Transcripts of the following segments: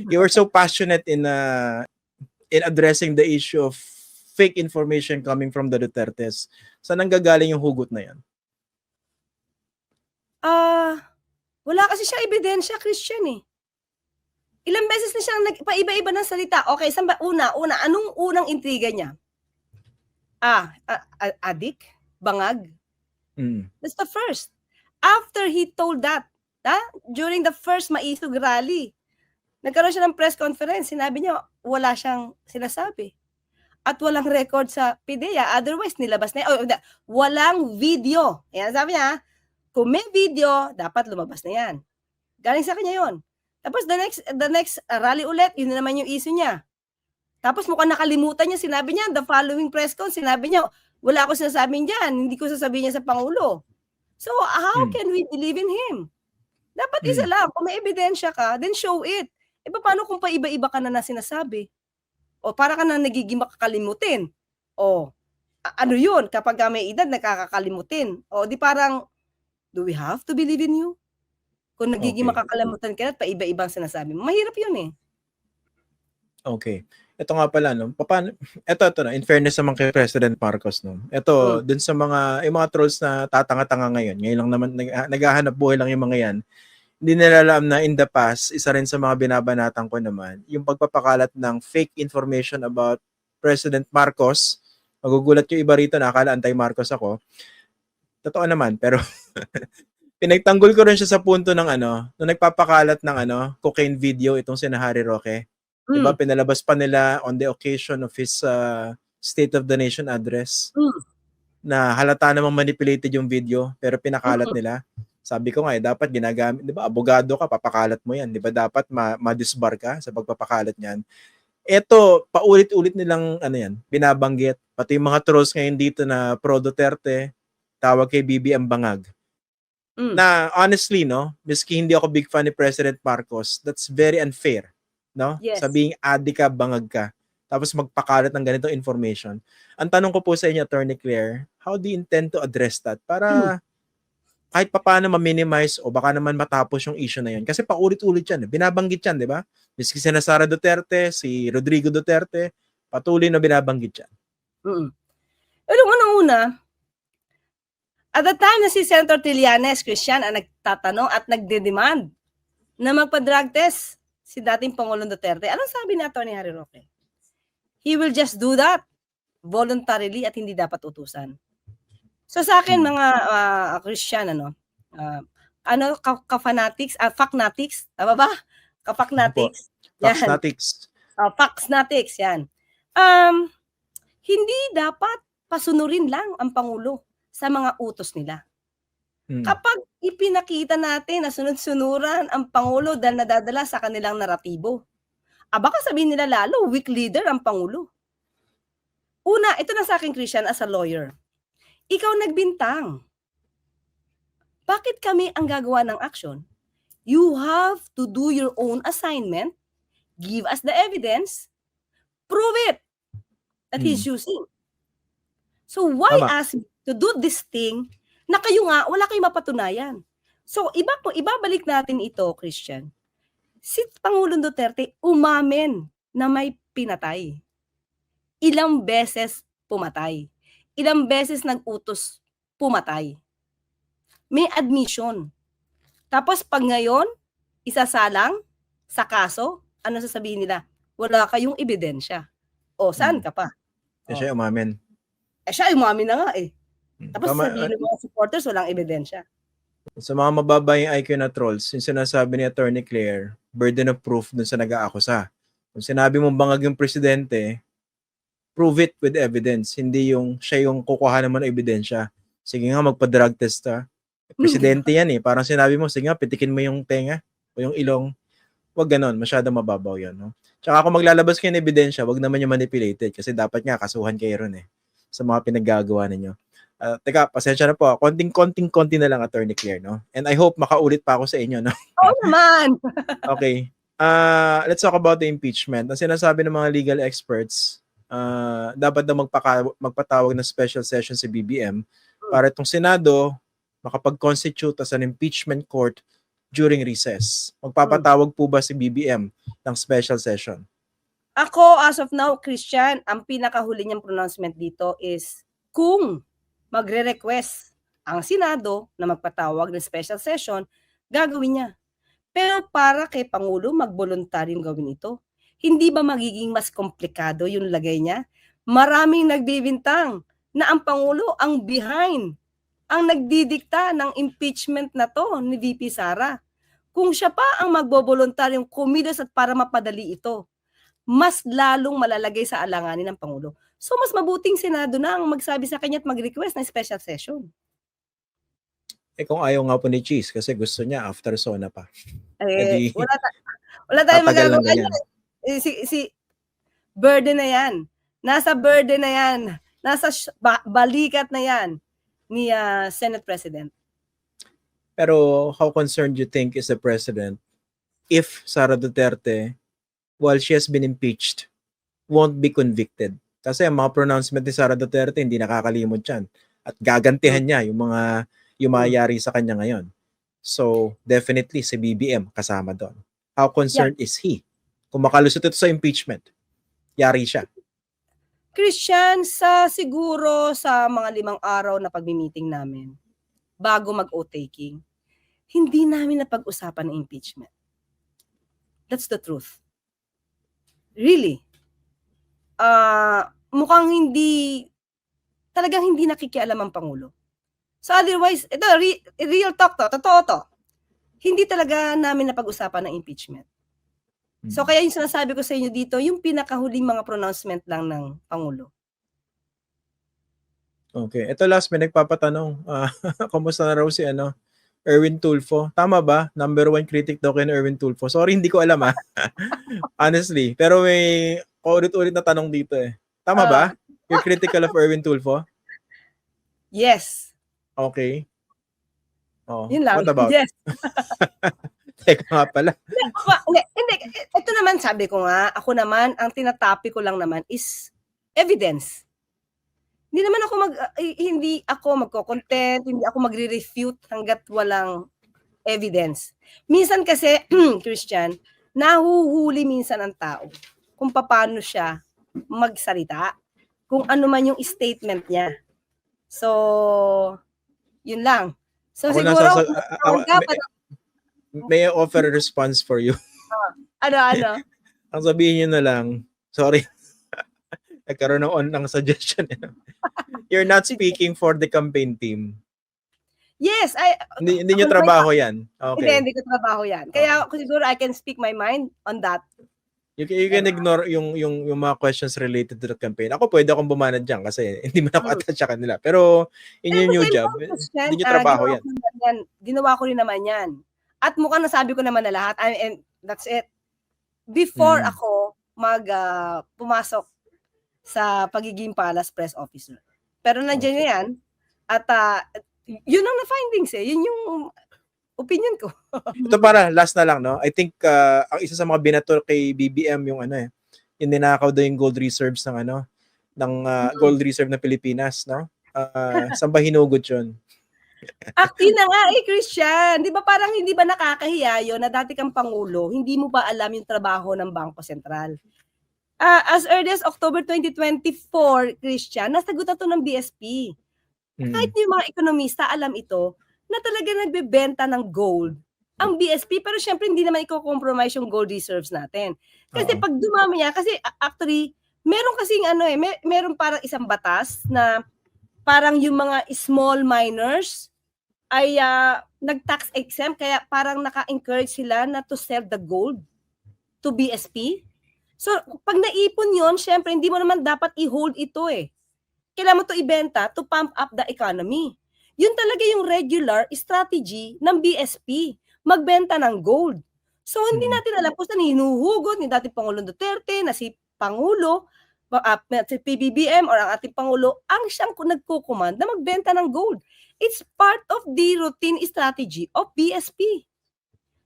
You were so passionate in addressing the issue of fake information coming from the Dutertes. Saan nanggagaling yung hugot na yan? Wala kasi siya ebidensya, Christian eh. Ilang beses na siyang nagpaiba-iba ng salita. Okay, saan ba? Anong unang intriga niya? Adik? Bangag? That's the first. After he told that, during the first Maisog rally, nagkaroon siya ng press conference, sinabi niya, wala siyang sinasabi. At walang record sa PIDEA, otherwise nilabas na yan. Walang video. Yan, sabi niya, kung may video, dapat lumabas na yan. Galing sa kanya yun. Tapos the next rally ulit, yun na naman yung issue niya. Tapos mukhang nakalimutan niya, sinabi niya, the following press con, sinabi niya, wala ako sinasabing dyan, hindi ko sasabihin niya sa Pangulo. So, how can we believe in him? Dapat isa lang, kung may ebidensya ka, then show it. E paano kung paiba-iba ka na sinasabi? O para ka na nagiging makakalimutin? O ano yun, kapag may edad, nakakakalimutin? O di parang, do we have to believe in you? Kung nagiging makakalimutan ka at paiba-ibang sinasabi mo, mahirap yun eh. Okay. Ito nga pala, no? Ito na, in fairness naman kay President Marcos, no? Ito, dun sa yung mga trolls na tatanga-tanga ngayon lang naman, naghahanap buhay lang yung mga yan, hindi nila alam na in the past, isa rin sa mga binabanatan ko naman, yung pagpapakalat ng fake information about President Marcos. Magugulat yung iba rito na akala anti-Marcos ako. Totoo naman, pero pinagtanggol ko rin siya sa punto ng nung nagpapakalat ng cocaine video itong si Harry Roque. Diba, pinalabas pa nila on the occasion of his State of the Nation address na halata namang manipulated yung video pero pinakalat nila. Sabi ko nga dapat ginagamit, diba, abogado ka, papakalat mo yan. Diba, dapat ma-disbar ka sa pagpapakalat niyan. Ito, paulit-ulit nilang binabanggit. Pati yung mga trolls ngayon dito na pro Duterte, tawag kay BBM Bangag. Na honestly, no, miski hindi ako big fan ni President Marcos, that's very unfair. No? Yes. Sabing adi ka, bangag ka. Tapos magpakalat ng ganitong information. Ang tanong ko po sa inyo, Attorney Claire, how do you intend to address that? Para kahit paano ma-minimize o baka naman matapos yung issue na yun. Kasi paulit-ulit yan. Binabanggit yan, di ba? Miski si Sara Duterte, si Rodrigo Duterte, patuloy na binabanggit yan. Pero unang-una, at the time na si Senator Trillanes, Christian, ang nagtatanong at nagde-demand na magpa-drug test si dating Pangulong Duterte, anong sabi ni Atty. Harry Roque? He will just do that voluntarily at hindi dapat utusan. So sa akin mga Christian, ka-fanatics, fact-natics, tama ba? Ka-fact-natics. Fact-natics. Facts-natics, yan. Hindi dapat pasunurin lang ang Pangulo sa mga utos nila. Kapag ipinakita natin na sunod-sunuran ang Pangulo dahil nadadala sa kanilang naratibo, baka sabihin nila lalo, weak leader ang Pangulo. Una, ito na sa akin, Christian, as a lawyer. Ikaw nagbintang. Bakit kami ang gagawa ng action? You have to do your own assignment, give us the evidence, prove it that he's using. So why ask me to do this thing na kayo nga, wala kayong mapatunayan. So, ibabalik natin ito, Christian. Si Pangulong Duterte umamin na may pinatay. Ilang beses pumatay. Ilang beses nag-utos pumatay. May admission. Tapos pag ngayon, isasalang sa kaso, ano sasabihin nila? Wala kayong ebidensya. O, saan ka pa? Siya umamin. Siya umamin na nga eh. Tapos sabihin ng mga supporters, walang ebidensya. Sa mga mababa yung IQ na trolls, yung sinasabi ni Attorney Claire, burden of proof dun sa nag-aakusa. Kung sinabi mong bangag yung presidente, prove it with evidence. Hindi yung siya yung kukuha naman ng ebidensya. Sige nga, magpa-drug test ka. Presidente yan eh. Parang sinabi mo, sige nga, pitikin mo yung tenga o yung ilong. Wag ganon, masyadong mababaw yan. No? Tsaka kung maglalabas kayo ng ebidensya, wag naman yung manipulated kasi dapat nga kasuhan kayo ron eh sa mga pinaggagawa ninyo. Teka, pasensya na po. Konting-konti na lang, Attorney Claire, no? And I hope makaulit pa ako sa inyo, no? Oo naman! Okay. Let's talk about the impeachment. Ang sinasabi ng mga legal experts, dapat na magpatawag ng special session si BBM para itong Senado makapag-constitute as an impeachment court during recess? Magpapatawag po ba si BBM ng special session? Ako, as of now, Christian, ang pinakahuli niyang pronouncement dito is kung magre-request ang Senado na magpatawag ng special session, gagawin niya. Pero para kay Pangulo, mag-voluntaryong gawin ito. Hindi ba magiging mas komplikado yung lagay niya? Maraming nagbibintang na ang Pangulo ang behind, ang nagdidikta ng impeachment na to ni VP Sara. Kung siya pa ang magbo-voluntaryong kumilos at para mapadali ito, mas lalong malalagay sa alanganin ng Pangulo. So mas mabuting Senado na ang magsabi sa kanya at mag-request ng special session. Kung ayaw nga po ni Cheese kasi gusto niya after SONA pa. Wala tayong magagawa niya. Si burden na yan. Nasa burden na yan. Nasa balikat na yan ni Senate President. Pero how concerned you think is the President if Sara Duterte, while she has been impeached, won't be convicted? Kasi ang mga pronouncement ni Sara Duterte, hindi nakakalimot yan. At gagantihan niya yung mga yumayari sa kanya ngayon. So, definitely si BBM kasama doon. How concerned is he? Kung makalusot ito sa impeachment, yari siya. Christian, siguro sa mga 5 araw na pagmi-meeting namin, bago mag-o-taking, hindi namin napag-usapan ng impeachment. That's the truth. Really. Mukhang talagang hindi nakikialam ang Pangulo. So otherwise, ito, real talk to, totoo to. Hindi talaga namin napag-usapan ng impeachment. So kaya yung sinasabi ko sa inyo dito, yung pinakahuling mga pronouncement lang ng Pangulo. Okay. Ito last, may nagpapatanong. Kumusta na raw si Erwin Tulfo? Tama ba? Number 1 critic daw kay Erwin Tulfo. Sorry, hindi ko alam honestly. Pero may ulit-ulit na tanong dito eh. Tama ba? You're critical of Erwin Tulfo? Yes. Okay. Oh, yun lang. What about? Yes. Teka nga pala. Hindi. Ito naman sabi ko nga, ako naman, ang tinatapi ko lang naman is evidence. Hindi ako magko-content, hindi ako magre-refute hangga't walang evidence. Minsan kasi, Christian, nahuhuli minsan ang tao kung paano siya magsalita, kung ano man yung statement niya. So, yun lang. So, ako siguro, may I offer a response for you? Ano? Ang sabihin niyo na lang, sorry, nagkaroon ng suggestion. You're not speaking for the campaign team. Yes, hindi niyo trabaho yan. Okay. Hindi ko trabaho yan. Kaya siguro I can speak my mind on that. You can ignore yung mga questions related to the campaign. Ako pwede akong bumanad dyan kasi hindi mo na-attach sa kanila. Pero in your new job, hindi niyo trabaho yan. Ginawa ko rin naman yan. At mukhang nasabi ko naman na lahat. And that's it. Before ako pumasok sa pagiging Palace Press Officer. Pero nandiyan na yan. At yun ang na-findings eh. Yun yung opinion ko. Ito para, last na lang, no? I think ang isa sa mga binato kay BBM yung yung ninakaw daw yung gold reserves ng gold reserve ng Pilipinas, no? Saan ba hinugot yun? Yun na nga Christian. Di ba parang hindi ba nakakahiya yun na dati kang Pangulo, hindi mo ba alam yung trabaho ng Bangko Sentral? As early as October 2024, Christian, nasagot na to ng BSP. Kahit yung mga ekonomista alam ito, na talaga nagbebenta ng gold ang BSP, pero syempre hindi naman i-compromise yung gold reserves natin. Kasi pag dumami niya, kasi actually, meron kasing meron parang isang batas na parang yung mga small miners ay nag-tax exempt, kaya parang naka-encourage sila na to sell the gold to BSP. So, pag naipon yon, syempre hindi mo naman dapat i-hold ito eh. Kailangan mo to ibenta to pump up the economy. Yun talaga yung regular strategy ng BSP, magbenta ng gold. So, hindi natin alam kung saan hinuhugot ni dating Pangulong Duterte na si Pangulo, si PBBM or ang ating Pangulo, ang siyang nagkukuman na magbenta ng gold. It's part of the routine strategy of BSP.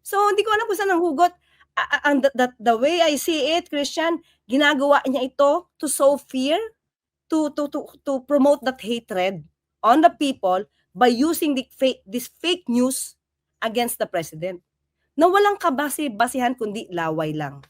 So, hindi ko alam kung saan ang hugot. The way I see it, Christian, ginagawa niya ito to sow fear, to promote that hatred on the people by using this fake news against the president. na walang kabase-basehan kundi laway lang.